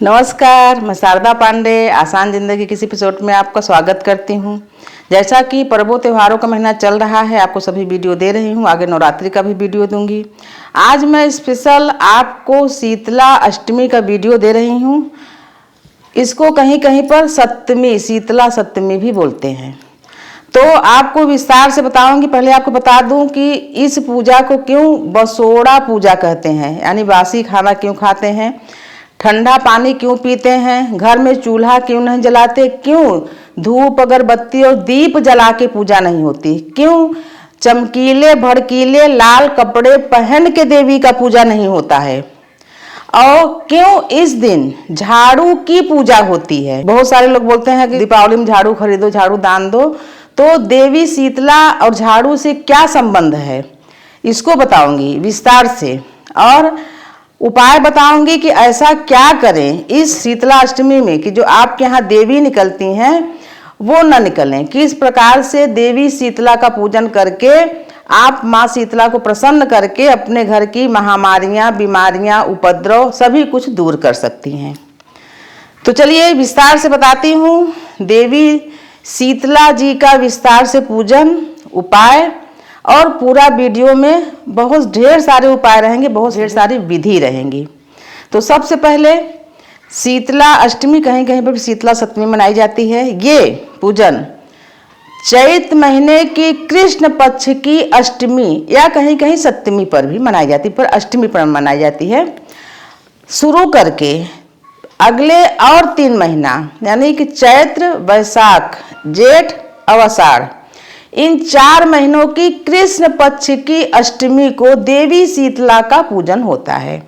नमस्कार, मैं शारदा पांडे आसान जिंदगी किसी एपिसोड में आपका स्वागत करती हूँ। जैसा कि पर्वों त्योहारों का महीना चल रहा है, आपको सभी वीडियो दे रही हूँ, आगे नवरात्रि का भी वीडियो दूंगी। आज मैं स्पेशल आपको शीतला अष्टमी का वीडियो दे रही हूँ। इसको कहीं कहीं पर सप्तमी, शीतला सप्तमी भी बोलते हैं। तो आपको विस्तार से बताऊंगी। पहले आपको बता दूं कि इस पूजा को क्यों बसोड़ा पूजा कहते हैं, यानी बासी खाना क्यों खाते हैं, ठंडा पानी क्यों पीते हैं, घर में चूल्हा क्यों नहीं जलाते, क्यों धूप अगरबत्ती और दीप जला के पूजा नहीं होती, क्यों चमकीले भड़कीले लाल कपड़े पहन के देवी का पूजा नहीं होता है, और क्यों इस दिन झाड़ू की पूजा होती है। बहुत सारे लोग बोलते हैं कि दीपावली में झाड़ू खरीदो, झाड़ू दान दो। तो देवी शीतला और झाड़ू से क्या संबंध है, इसको बताऊंगी विस्तार से, और उपाय बताऊंगी कि ऐसा क्या करें इस शीतला अष्टमी में कि जो आपके यहाँ देवी निकलती हैं वो न निकलें। किस प्रकार से देवी शीतला का पूजन करके आप माँ शीतला को प्रसन्न करके अपने घर की महामारियाँ, बीमारियाँ, उपद्रव सभी कुछ दूर कर सकती हैं। तो चलिए विस्तार से बताती हूँ देवी शीतला जी का विस्तार से पूजन, उपाय, और पूरा वीडियो में बहुत ढेर सारे उपाय रहेंगे, बहुत ढेर सारी विधि रहेंगी। तो सबसे पहले शीतला अष्टमी, कहीं कहीं पर शीतला सप्तमी मनाई जाती है। ये पूजन चैत महीने की कृष्ण पक्ष की अष्टमी या कहीं कहीं सप्तमी पर भी मनाई जाती है, पर अष्टमी पर मनाई जाती है। शुरू करके अगले और 3 महीना यानी कि चैत्र, वैशाख, जेठ और आषाढ़, इन 4 महीनों की कृष्ण पक्ष की अष्टमी को देवी शीतला का पूजन होता है,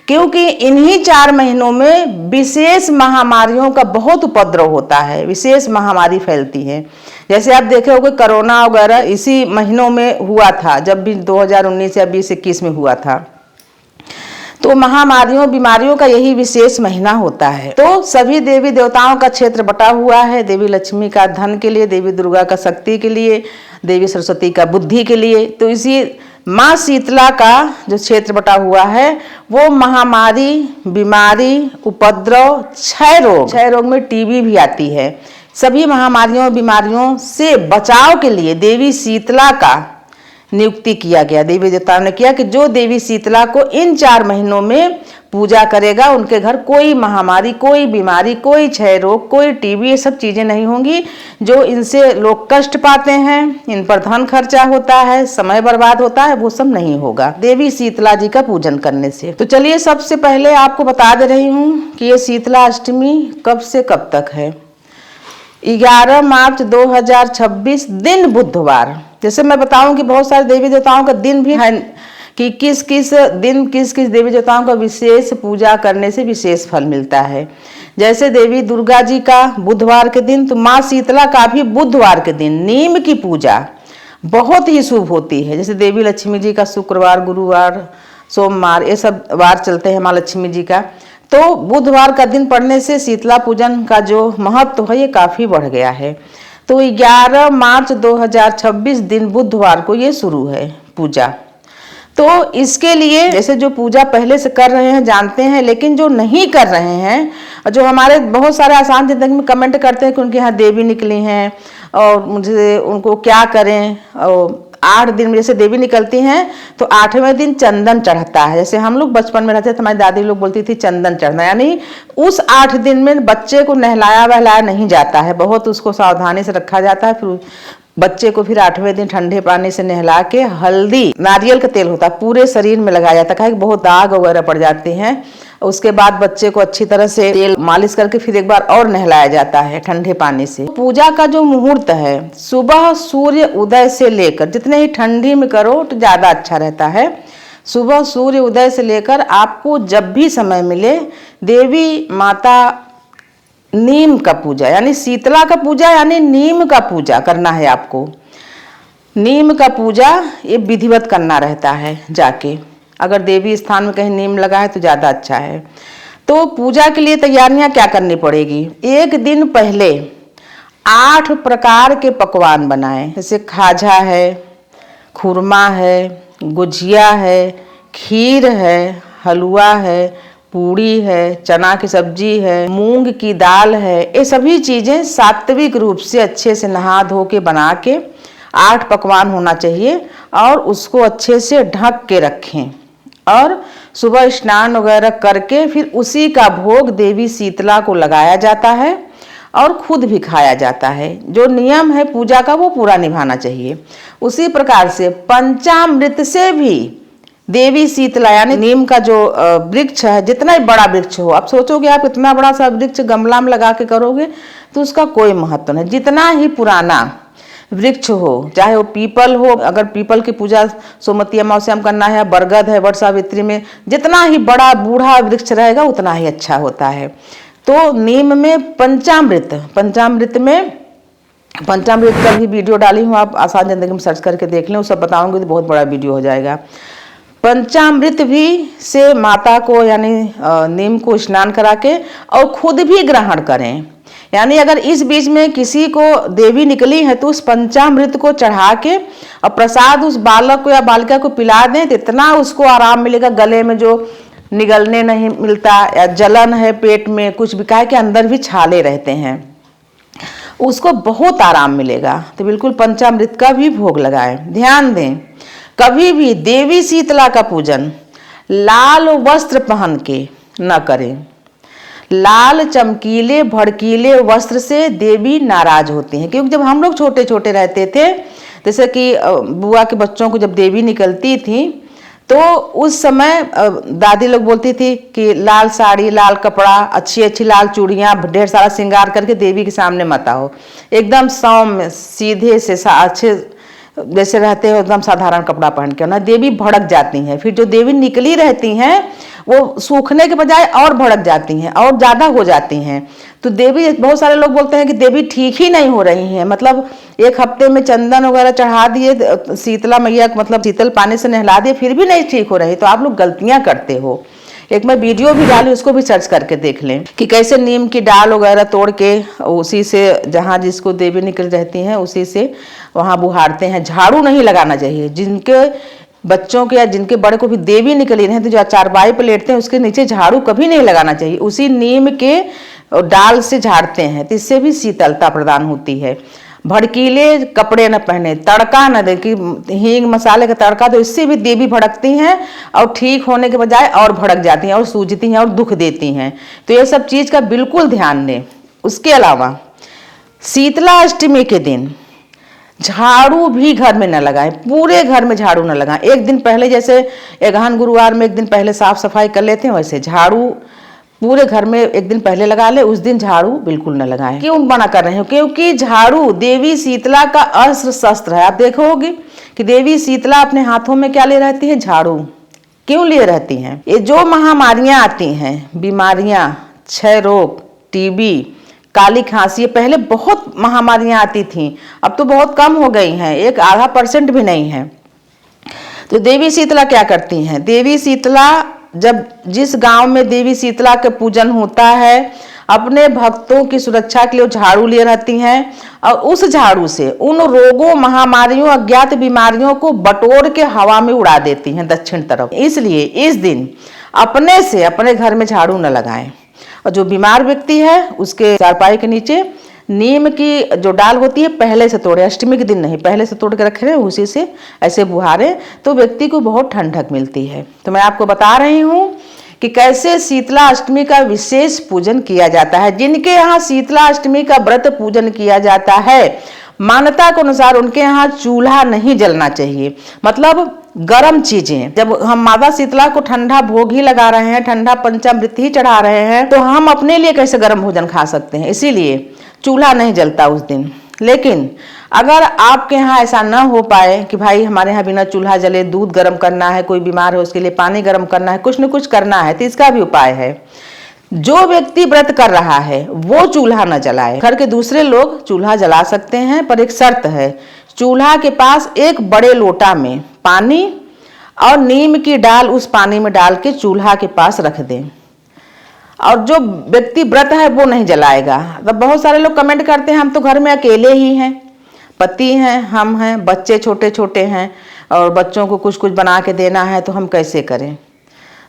क्योंकि इन्हीं 4 महीनों में विशेष महामारियों का बहुत उपद्रव होता है, विशेष महामारी फैलती है। जैसे आप देखे होंगे कोरोना वगैरह इसी महीनों में हुआ था, जब भी 2019 या 2021 में हुआ था। तो महामारियों, बीमारियों का यही विशेष महीना होता है। तो सभी देवी देवताओं का क्षेत्र बटा हुआ है। देवी लक्ष्मी का धन के लिए, देवी दुर्गा का शक्ति के लिए, देवी सरस्वती का बुद्धि के लिए। तो इसी माँ शीतला का जो क्षेत्र बटा हुआ है वो महामारी, बीमारी, उपद्रव, क्षय रोग में टीबी भी आती है, सभी महामारियों बीमारियों से बचाव के लिए देवी शीतला का नियुक्ति किया गया। देवी देवताओं ने किया कि जो देवी शीतला को इन 4 महीनों में पूजा करेगा उनके घर कोई महामारी, कोई बीमारी, कोई क्षय रोग, कोई टीबी, ये सब चीजें नहीं होंगी जो इनसे लोग कष्ट पाते हैं, इन पर धन खर्चा होता है, समय बर्बाद होता है, वो सब नहीं होगा देवी शीतला जी का पूजन करने से। तो चलिए सबसे पहले आपको बता दे रही हूँ कि ये शीतला अष्टमी कब से कब तक है। 11 मार्च 2026 दिन बुधवार। जैसे मैं बताऊं कि बहुत सारे देवी देवताओं का दिन भी है कि किस किस दिन किस किस देवी देवताओं का विशेष पूजा करने से विशेष फल मिलता है। जैसे देवी दुर्गा जी का बुधवार के दिन, तो माँ शीतला का भी बुधवार के दिन नीम की पूजा बहुत ही शुभ होती है। जैसे देवी लक्ष्मी जी का शुक्रवार, गुरुवार, सोमवार, ये सब वार चलते हैं माँ लक्ष्मी जी का। तो बुधवार का दिन पड़ने से शीतला पूजन का जो महत्व है ये काफ़ी बढ़ गया है। तो 11 मार्च 2026 दिन बुधवार को ये शुरू है पूजा। तो इसके लिए जैसे जो पूजा पहले से कर रहे हैं जानते हैं, लेकिन जो नहीं कर रहे हैं, जो हमारे बहुत सारे आसान जिंदगी में कमेंट करते हैं कि उनके यहाँ देवी निकली हैं और मुझे उनको क्या करें, और 8 दिन में जैसे देवी निकलती हैं तो 8वें दिन चंदन चढ़ता है। जैसे हम लोग बचपन में रहते थे, हमारी दादी लोग बोलती थी चंदन चढ़ना, यानी उस 8 दिन में बच्चे को नहलाया वहलाया नहीं जाता है, बहुत उसको सावधानी से रखा जाता है। फिर बच्चे को फिर 8वें दिन ठंडे पानी से नहला के हल्दी, नारियल का तेल होता है, पूरे शरीर में लगाया जाता है, बहुत दाग वगैरह पड़ जाते हैं। उसके बाद बच्चे को अच्छी तरह से तेल मालिश करके फिर एक बार और नहलाया जाता है ठंडे पानी से। पूजा का जो मुहूर्त है सुबह सूर्य उदय से लेकर, जितने ही ठंडी में करो तो ज़्यादा अच्छा रहता है। सुबह सूर्य उदय से लेकर आपको जब भी समय मिले देवी माता नीम का पूजा, यानी शीतला का पूजा यानी नीम का पूजा करना है आपको। नीम का पूजा ये विधिवत करना रहता है जाके, अगर देवी स्थान में कहीं नीम लगा है तो ज़्यादा अच्छा है। तो पूजा के लिए तैयारियां क्या करनी पड़ेगी। एक दिन पहले 8 प्रकार के पकवान बनाएं, जैसे खाजा है, खुरमा है, गुजिया है, खीर है, हलवा है, पूड़ी है, चना की सब्जी है, मूंग की दाल है, ये सभी चीज़ें सात्विक रूप से अच्छे से नहा धो के बना के 8 पकवान होना चाहिए और उसको अच्छे से ढक के रखें और सुबह स्नान वगैरह करके फिर उसी का भोग देवी शीतला को लगाया जाता है और खुद भी खाया जाता है। जो नियम है पूजा का वो पूरा निभाना चाहिए। उसी प्रकार से पंचामृत से भी देवी शीतला यानी नीम का जो वृक्ष है, जितना ही बड़ा वृक्ष हो, आप सोचोगे आप इतना बड़ा सा वृक्ष गमला में लगा के करोगे तो उसका कोई महत्व नहीं। जितना ही पुराना वृक्ष हो, चाहे वो पीपल हो, अगर पीपल की पूजा सोमवती अमावस्या में करना है, बरगद है वट सावित्री में, जितना ही बड़ा बूढ़ा वृक्ष रहेगा उतना ही अच्छा होता है। तो नीम में पंचामृत का भी वीडियो डाली हूँ, आप आसान जिंदगी में सर्च करके देख लें, वो सब बताऊंगी तो बहुत बड़ा वीडियो हो जाएगा। पंचामृत भी से माता को यानी नीम को स्नान करा के और खुद भी ग्रहण करें। यानी अगर इस बीच में किसी को देवी निकली है तो उस पंचामृत को चढ़ा के और प्रसाद उस बालक को या बालिका को पिला दें तो इतना उसको आराम मिलेगा। गले में जो निगलने नहीं मिलता या जलन है पेट में कुछ भी, काहे के अंदर भी छाले रहते हैं, उसको बहुत आराम मिलेगा। तो बिल्कुल पंचामृत का भी भोग लगाएं। ध्यान दें, कभी भी देवी शीतला का पूजन लाल वस्त्र पहन के न करें। लाल चमकीले भड़कीले वस्त्र से देवी नाराज होती हैं। क्योंकि जब हम लोग छोटे छोटे रहते थे, जैसे कि बुआ के बच्चों को जब देवी निकलती थी तो उस समय दादी लोग बोलती थी कि लाल साड़ी, लाल कपड़ा, अच्छी अच्छी लाल चूड़ियाँ, ढेर सारा श्रृंगार करके देवी के सामने मत आओ। एकदम सौम्य सीधे से अच्छे जैसे रहते हो, एकदम साधारण कपड़ा पहन के ना। देवी भड़क जाती हैं। फिर जो देवी निकली रहती हैं वो सूखने के बजाय और भड़क जाती हैं और ज़्यादा हो जाती हैं। तो देवी, बहुत सारे लोग बोलते हैं कि देवी ठीक ही नहीं हो रही हैं, मतलब 1 हफ्ते में चंदन वगैरह चढ़ा दिए, शीतला मैया मतलब शीतल पानी से नहला दिए, फिर भी नहीं ठीक हो रही। तो आप लोग गलतियाँ करते हो। एक मैं वीडियो भी डाली, उसको भी सर्च करके देख लें कि कैसे नीम की डाल वगैरह तोड़ के उसी से जहाँ जिसको देवी निकल रहती हैं उसी से वहाँ बुहारते हैं। झाड़ू नहीं लगाना चाहिए। जिनके बच्चों के या जिनके बड़े को भी देवी निकली रहे तो जो चारपाई पर लेटते हैं उसके नीचे झाड़ू कभी नहीं लगाना चाहिए। उसी नीम के डाल से झाड़ते हैं तो इससे भी शीतलता प्रदान होती है। भड़कीले कपड़े न पहने, तड़का न दे कि हींग मसाले का तड़का, तो इससे भी देवी भड़कती हैं और ठीक होने के बजाय और भड़क जाती हैं और सूजती हैं और दुख देती हैं। तो ये सब चीज़ का बिल्कुल ध्यान दें। उसके अलावा शीतला अष्टमी के दिन झाड़ू भी घर में न लगाएं, पूरे घर में झाड़ू न लगाएं। एक दिन पहले, जैसे अगहन गुरुवार में एक दिन पहले साफ सफाई कर लेते हैं, वैसे झाड़ू पूरे घर में एक दिन पहले लगा ले, उस दिन झाड़ू बिल्कुल न लगाएं। क्यों मना कर रहे हो? क्योंकि झाड़ू देवी शीतला का अस्त्र शस्त्र है। आप देखोगे कि देवी शीतला अपने हाथों में क्या ले रहती है? झाड़ू। क्यों लिए रहती हैं? ये जो महामारियां आती हैं, बीमारियां, क्षय रोग, टीबी, काली खांसी, पहले बहुत महामारियां आती थीं, अब तो बहुत कम हो गई हैं, 1-आधा% भी नहीं है। तो देवी शीतला क्या करती हैं? देवी शीतला जब जिस गांव में देवी शीतला के पूजन होता है, अपने भक्तों की सुरक्षा के लिए झाड़ू लिए रहती हैं और उस झाड़ू से उन रोगों, महामारियों, अज्ञात बीमारियों को बटोर के हवा में उड़ा देती हैं दक्षिण तरफ। इसलिए इस दिन अपने से अपने घर में झाड़ू न लगाएं। और जो बीमार व्यक्ति है उसके चारपाई के नीचे नीम की जो डाल होती है पहले से तोड़े, अष्टमी के दिन नहीं, पहले से तोड़ के रखे रहे, उसी से ऐसे बुहारे तो व्यक्ति को बहुत ठंडक मिलती है। तो मैं आपको बता रही हूँ कि कैसे शीतला अष्टमी का विशेष पूजन किया जाता है। जिनके यहाँ शीतला अष्टमी का व्रत पूजन किया जाता है, मान्यता के अनुसार उनके यहाँ चूल्हा नहीं जलना चाहिए, मतलब गर्म चीजें। जब हम माता शीतला को ठंडा भोग ही लगा रहे हैं, ठंडा पंचामृत ही चढ़ा रहे हैं, तो हम अपने लिए कैसे गर्म भोजन खा सकते हैं? इसीलिए चूल्हा नहीं जलता उस दिन। लेकिन अगर आपके यहाँ ऐसा न हो पाए कि भाई हमारे यहाँ बिना चूल्हा जले दूध गर्म करना है, कोई बीमार है उसके लिए पानी गर्म करना है, कुछ न कुछ करना है, तो इसका भी उपाय है। जो व्यक्ति व्रत कर रहा है वो चूल्हा न जलाए। घर के दूसरे लोग चूल्हा जला सकते हैं, पर एक शर्त है, चूल्हा के पास एक बड़े लोटा में पानी और नीम की डाल उस पानी में डाल के चूल्हा के पास रख दें। और जो व्यक्ति व्रत है वो नहीं जलाएगा। तो बहुत सारे लोग कमेंट करते हैं हम तो घर में अकेले ही हैं, पति हैं, हम हैं, बच्चे छोटे छोटे हैं और बच्चों को कुछ कुछ बना के देना है, तो हम कैसे करें?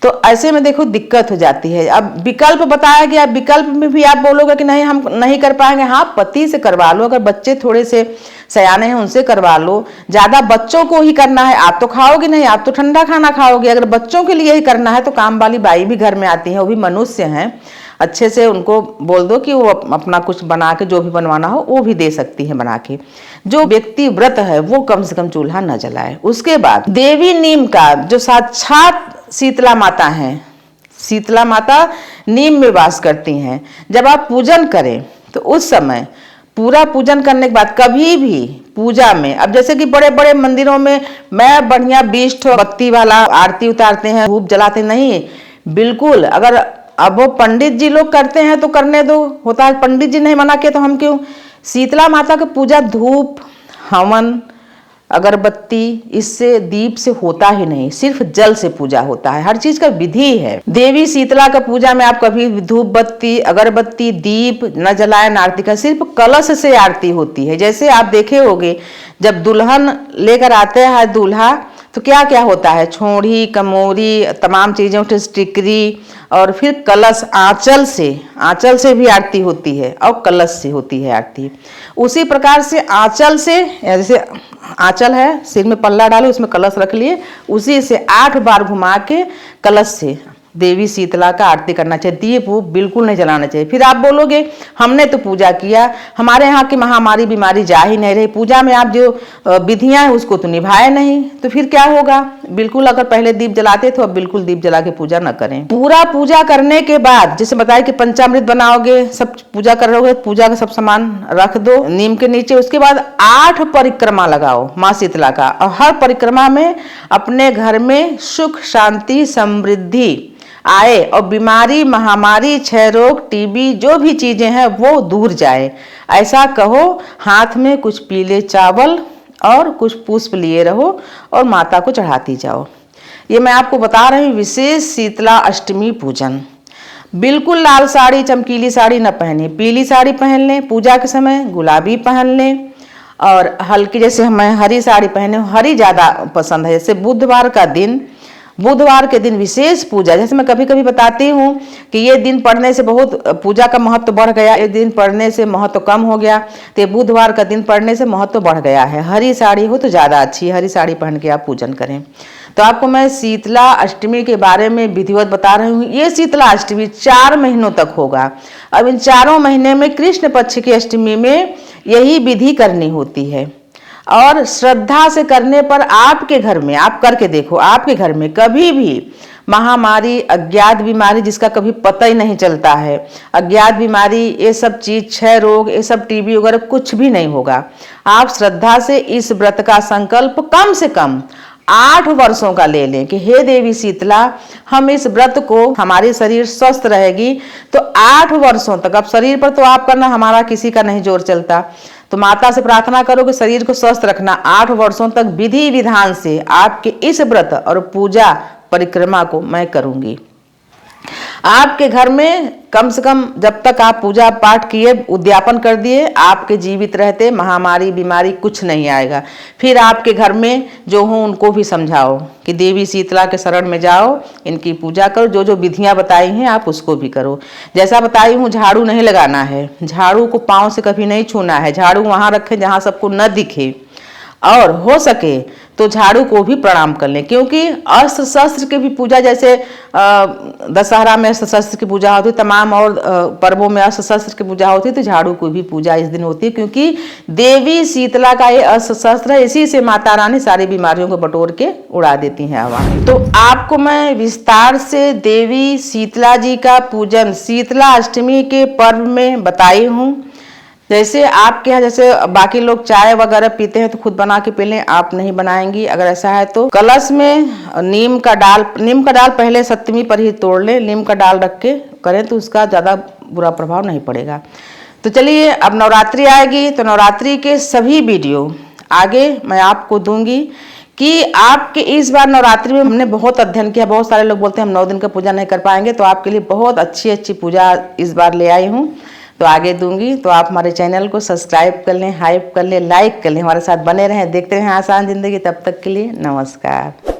तो ऐसे में देखो दिक्कत हो जाती है। अब विकल्प बताया गया, विकल्प में भी आप बोलोगे कि नहीं हम नहीं कर पाएंगे, हाँ पति से करवा लो, अगर बच्चे थोड़े से सयाने हैं उनसे करवा लो। ज्यादा बच्चों को ही करना है, आप तो खाओगे नहीं, आप तो ठंडा खाना खाओगे। अगर बच्चों के लिए ही करना है तो काम वाली बाई भी घर में आती है, वो भी मनुष्य हैं, अच्छे से उनको बोल दो कि वो अपना कुछ बना के जो भी बनवाना हो वो भी दे सकती है बना के। जो व्यक्ति व्रत है वो कम से कम चूल्हा न जलाए। उसके बाद देवी नीम का, जो साक्षात शीतला माता हैं, शीतला माता नीम में वास करती हैं, जब आप पूजन करें तो उस समय पूरा पूजन करने के बाद कभी भी पूजा में, अब जैसे कि बड़े बड़े मंदिरों में मैं बढ़िया 20 बत्ती वाला आरती उतारते हैं, धूप जलाते नहीं, बिल्कुल। अगर अब वो पंडित जी लोग करते हैं तो करने दो, होता है पंडित जी नहीं मना किया तो हम क्यों। शीतला माता की पूजा धूप, हवन, अगरबत्ती, इससे दीप से होता ही नहीं, सिर्फ जल से पूजा होता है। हर चीज का विधि है। देवी शीतला का पूजा में आप कभी धूप बत्ती, अगरबत्ती, दीप न जलाए, न आरती का, सिर्फ कलश से आरती होती है। जैसे आप देखे होंगे जब दुल्हन लेकर आते हैं दूल्हा तो क्या क्या होता है, छोड़ी, कमोरी, तमाम चीजें, टिकरी, और फिर कलश, आंचल से भी आरती होती है और कलश से होती है आरती। उसी प्रकार से आंचल से, जैसे आंचल है, सिर में पल्ला डाले, उसमें कलश रख लिए, उसी से 8 बार घुमा के कलश से देवी शीतला का आरती करना चाहिए। दीप वो बिल्कुल नहीं जलाना चाहिए। फिर आप बोलोगे हमने तो पूजा किया, हमारे यहाँ की महामारी बीमारी जा ही नहीं रही, पूजा में आप जो विधियां हैं उसको तो निभाए नहीं, तो फिर क्या होगा। बिल्कुल, अगर पहले दीप जलाते तो अब बिल्कुल दीप जला के पूजा न करें। पूरा पूजा करने के बाद जैसे बताया कि पंचामृत बनाओगे, सब पूजा करोगे, पूजा का सब सामान रख दो नीम के नीचे। उसके बाद 8 परिक्रमा लगाओ माँ शीतला का, और हर परिक्रमा में अपने घर में सुख, शांति, समृद्धि आए और बीमारी, महामारी, क्षय रोग, टीबी, जो भी चीजें हैं वो दूर जाए, ऐसा कहो। हाथ में कुछ पीले चावल और कुछ पुष्प लिए रहो और माता को चढ़ाती जाओ। ये मैं आपको बता रही हूँ विशेष शीतला अष्टमी पूजन। बिल्कुल लाल साड़ी, चमकीली साड़ी न पहने, पीली साड़ी पहन लें, पूजा के समय गुलाबी पहन लें, और हल्की, जैसे मैं हरी साड़ी पहने, हरी ज्यादा पसंद है। जैसे बुधवार के दिन विशेष पूजा, जैसे मैं कभी कभी बताती हूँ कि ये दिन पढ़ने से बहुत पूजा का महत्व बढ़ गया, ये दिन पढ़ने से महत्व कम हो गया, तो बुधवार का दिन पढ़ने से महत्व बढ़ गया है। हरी साड़ी हो तो ज़्यादा अच्छी है, हरी साड़ी पहन के आप पूजन करें। तो आपको मैं शीतला अष्टमी के बारे में विधिवत बता रही हूँ। ये शीतला अष्टमी 4 महीनों तक होगा। अब इन 4 महीने में कृष्ण पक्ष की अष्टमी में यही विधि करनी होती है, और श्रद्धा से करने पर आपके घर में, आप करके देखो, आपके घर में कभी भी महामारी, अज्ञात बीमारी जिसका कभी पता ही नहीं चलता है, अज्ञात बीमारी, ये सब चीज, क्षय रोग, ये सब टीबी वगैरह कुछ भी नहीं होगा। आप श्रद्धा से इस व्रत का संकल्प कम से कम 8 वर्षों का ले लें कि हे देवी शीतला, हम इस व्रत को, हमारी शरीर स्वस्थ रहेगी तो 8 वर्षों तक, अब शरीर पर तो आप करना, हमारा किसी का नहीं जोर चलता, तो माता से प्रार्थना करो कि शरीर को स्वस्थ रखना। 8 वर्षों तक विधि विधान से आपके इस व्रत और पूजा परिक्रमा को मैं करूंगी। आपके घर में कम से कम जब तक आप पूजा पाठ किए, उद्यापन कर दिए, आपके जीवित रहते महामारी बीमारी कुछ नहीं आएगा। फिर आपके घर में जो हो उनको भी समझाओ कि देवी शीतला के शरण में जाओ, इनकी पूजा करो, जो जो विधियां बताई हैं आप उसको भी करो। जैसा बताई हूँ, झाड़ू नहीं लगाना है, झाड़ू को पाँव से कभी नहीं छूना है, झाड़ू वहाँ रखें जहाँ सबको न दिखे, और हो सके तो झाड़ू को भी प्रणाम कर लें, क्योंकि अस्त्र शस्त्र की भी पूजा, जैसे दशहरा में अस्त्र शस्त्र की पूजा होती है, तमाम और पर्वों में अस्त्र शस्त्र की पूजा होती है, तो झाड़ू को भी पूजा इस दिन होती है, क्योंकि देवी शीतला का ये अस्त्र शस्त्र है, इसी से माता रानी सारी बीमारियों को बटोर के उड़ा देती हैं हवा में। तो आपको मैं विस्तार से देवी शीतला जी का पूजन शीतला अष्टमी के पर्व में बताई हूँ। जैसे आपके यहाँ जैसे बाकी लोग चाय वगैरह पीते हैं तो खुद बना के पी लें, आप नहीं बनाएंगी। अगर ऐसा है तो कलश में नीम का डाल पहले सप्तमी पर ही तोड़ लें, नीम का डाल रख के करें तो उसका ज़्यादा बुरा प्रभाव नहीं पड़ेगा। तो चलिए, अब नवरात्रि आएगी तो नवरात्रि के सभी वीडियो आगे मैं आपको दूंगी कि आपके इस बार नवरात्रि में हमने बहुत अध्ययन किया। बहुत सारे लोग बोलते हैं हम 9 दिन का पूजा नहीं कर पाएंगे, तो आपके लिए बहुत अच्छी अच्छी पूजा इस बार ले आई हूँ, तो आगे दूंगी। तो आप हमारे चैनल को सब्सक्राइब कर लें, हाइप कर लें, लाइक कर लें, हमारे साथ बने रहें, देखते रहें आसान जिंदगी। तब तक के लिए नमस्कार।